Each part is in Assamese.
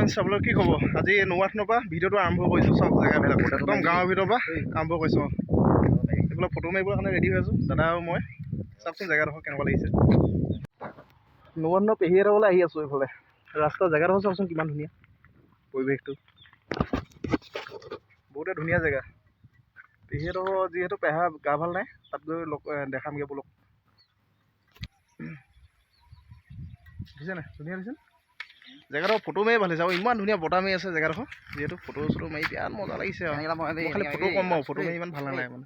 ফ্ৰেণ্ডছ চাবলৈ কি খবৰ আজি নৌৱাঠনৰ পৰা ভিডিঅ'টো আৰম্ভ কৰিছোঁ চব জেগাবিলাক একদম গাঁৱৰ ভিতৰৰ পৰা আৰম্ভ কৰিছোঁ এইবিলাক ফটো মাৰিবৰ কাৰণে ৰেডি হৈ আছোঁ দাদা আৰু মই চাওকচোন জেগাডোখৰ কেনেকুৱা লাগিছে নৌৱাঠনৰ পেহীহঁতলৈ আহি আছোঁ এইফালে ৰাস্তা জেগাডোখৰ চাওকচোন কিমান ধুনীয়া পৰিৱেশটো বহুতে ধুনীয়া জেগা পেহীহঁতৰ যিহেতু পেহা গা ভাল নাই তাত গৈ দেখামগৈ বোলক দেখিছে নাই ধুনীয়া দেখিছে জেগাডোখৰ ফটো মাৰি ভাল হৈছে আৰু ইমান ধুনীয়া বতাহ মাৰি আছে জেগাডোখৰ যিহেতু ফটো চটো মাৰি বিৰাট মজা লাগিছে আৰু খালি ফটো কম আৰু ফটো মাৰি ইমান ভাল নালাগে মানে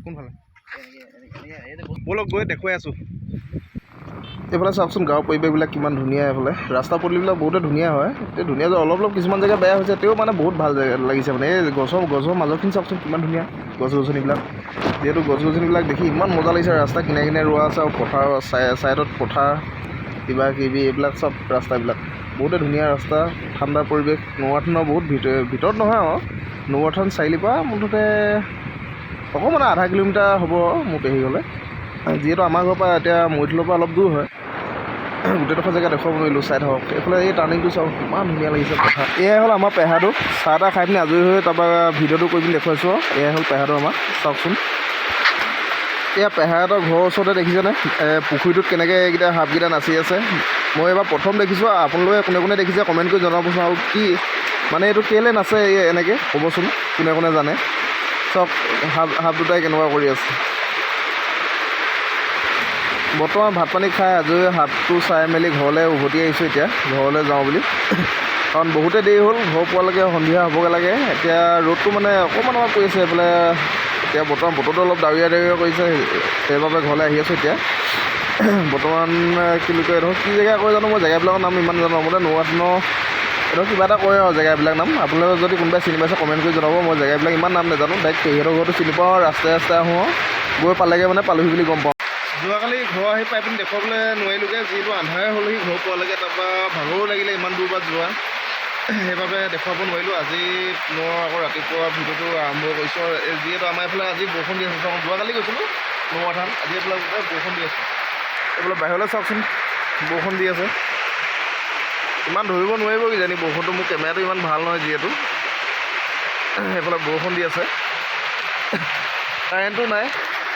কোনফালে ব'লক গৈ দেখুৱাই আছোঁ এইফালে চাওকচোন গাঁৱৰ পৰিৱেশবিলাক কিমান ধুনীয়া এইফালে ৰাস্তা পদূলিবিলাক বহুতে ধুনীয়া হয় এই ধুনীয়া যে অলপ অলপ কিছুমান জেগা বেয়া হৈছে তেও মানে বহুত ভাল জেগা লাগিছে মানে এই গছৰ মাজৰখিনি চাওকচোন কিমান ধুনীয়া গছ গছনিবিলাক যিহেতু গছ গছনিবিলাক দেখি ইমান মজা লাগিছে ৰাস্তা কিনাৰে কিনাৰে ৰোৱা আছে আৰু পথাৰ ছাইডত পথাৰ কিবা কিবি এইবিলাক চব ৰাস্তাবিলাক বহুতে ধুনীয়া ৰাস্তা ঠাণ্ডা পৰিৱেশ নৌৱাঠনৰ বহুত ভিতৰত নহয় আৰু নৌৱাঠন চাৰিআলিৰ পৰা মুঠতে অকণমান আধা কিলোমিটাৰ হ'ব মোৰ পেহী গ'লে যিহেতু আমাৰ ঘৰৰ পৰা এতিয়া মৈথিলৰ পৰা অলপ দূৰ হয় গোটেইডোখৰ জেগা দেখুৱাব নোৱাৰিলোঁ চাই থাকক এইফালে এই টাৰ্ণিংটো চাওক ইমান ধুনীয়া লাগিছে পথাৰ এয়াই হ'ল আমাৰ পেহাটো চাহ তাহ খাই পিনি আজৰি হৈ তাৰপৰা ভিডিঅ'টো কৰি পিনি দেখুৱাইছোঁ আৰু এয়াই হ'ল পেহাটো আমাৰ চাওকচোন এয়া পেহাহঁতৰ ঘৰৰ ওচৰতে দেখিছেনে পুখুৰীটোত কেনেকৈ এইকেইটা সাপকেইটা নাচি আছে মই এইবাৰ প্ৰথম দেখিছোঁ আপোনালোকে কোনে কোনে দেখিছে কমেণ্ট কৰি জনাবচোন আৰু কি মানে এইটো কেলৈ নাচে এনেকৈ ক'বচোন কোনে কোনে জানে চব সাপ দুটাই কেনেকুৱা কৰি আছে বৰ্তমান ভাত পানী খাই আজৰি সাপটো চাই মেলি ঘৰলৈ উভতি আহিছোঁ এতিয়া ঘৰলৈ যাওঁ বুলি কাৰণ বহুতে দেৰি হ'ল ঘৰ পোৱালৈকে সন্ধিয়া হ'বগৈ লাগে এতিয়া ৰ'দটো মানে অকণমান পৰি আছে এইফালে এতিয়া বৰ্তমান বতৰটো অলপ ডাৱৰীয়া কৰিছে সেইবাবে ঘৰলৈ আহি আছোঁ এতিয়া বৰ্তমান কি বুলি কয় এইটো কি জেগা কয় জানো মই জেগাবিলাকৰ নাম ইমান জানো মানে নৌৱাঠনৰ এইটো কিবা এটা কয় আৰু জেগাবিলাক নাম আপোনালোকে যদি কোনোবাই চিনি পাইছে কমেণ্ট কৰি জনাব মই জেগাবিলাক ইমান নাম নাজানো ডাইৰেক্ট পেহীহঁতৰ ঘৰটো চিনি পাওঁ ৰাস্তাই ৰাস্তাই আহোঁ গৈ পালেগৈ মানে পালোহি বুলি গম পাওঁ যোৱাকালি ঘৰ আহি পাই পিনি দেখুৱাবলৈ নোৱাৰিলোগৈ যিহেতু আন্ধাৰে হ'লহি ঘৰ পোৱালৈকে তাৰপৰা ভাগৰো লাগিলে ইমান দূৰ পৰা যোৱা সেইবাবে দেখুৱাব নোৱাৰিলোঁ আজি মই আকৌ ৰাতিপুৱা ভিডিঅ'টো আৰম্ভ কৰিছোঁ যিহেতু আমাৰ এইফালে আজি বৰষুণ দি আছে যোৱাকালি গৈছিলোঁ নৌৱাঠান আজি এইফালে বৰষুণ দি আছে এইফালে বাহিৰলৈ চাওকচোন বৰষুণ দি আছে ইমান ধৰিব নোৱাৰিব কিজানি বৰষুণটো মোৰ কেমেৰাটো ইমান ভাল নহয় যিহেতু সেইফালে বৰষুণ দি আছে কাৰেণ্টটো নাই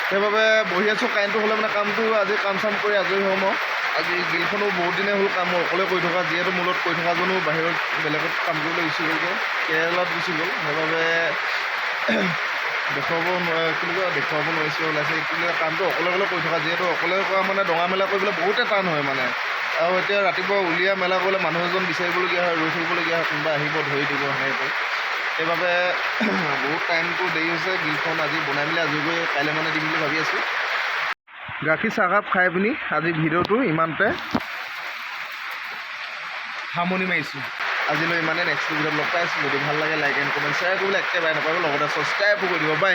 সেইবাবে বহি আছোঁ কাৰেণ্টটো হ'লে মানে কামটো আজি কাম চাম কৰি আজৰি হ'ম আৰু আজি গ্ৰিলখনো বহুত দিনে হ'ল কাম অকলে কৰি থকা যিহেতু মোৰ লগত কৰি থকাজনো বাহিৰত বেলেগত কাম কৰিবলৈ গুচি গ'লগৈ কেৰেলাত গুচি গ'ল সেইবাবে দেখুৱাব নোৱাৰিছোঁ ওলাইছে কিন্তু কামটো অকলে কৰি থকা যিহেতু অকলে কৰা মানে ডঙা মেলা কৰিবলৈ বহুতে টান হয় মানে আৰু এতিয়া ৰাতিপুৱা উলিয়াই মেলা কৰিলে মানুহ এজন বিচাৰিবলগীয়া হয় ৰৈ থাকিবলগীয়া হয় কোনোবা আহিব ধৰি দিব সেনেকৈ সেইবাবে বহুত টাইমটো দেৰি হৈছে গ্ৰিলখন আজি বনাই মেলি আজৰি কৰি কাইলৈ মানে দিম বুলি ভাবি আছোঁ গাখীৰ চাহকাপ খাই পিনি আজি ভিডিঅ'টো ইমানতে সামৰণি মাৰিছোঁ আজিলৈ ইমানে নেক্সট ভিডিঅ'ত লগ পাই আছোঁ যদি ভাল লাগে লাইক এণ্ড কমেণ্ট শ্বেয়াৰ কৰিবলৈ একেবাৰে নাপাব লগতে ছাবস্ক্ৰাইবো কৰি দিব বাই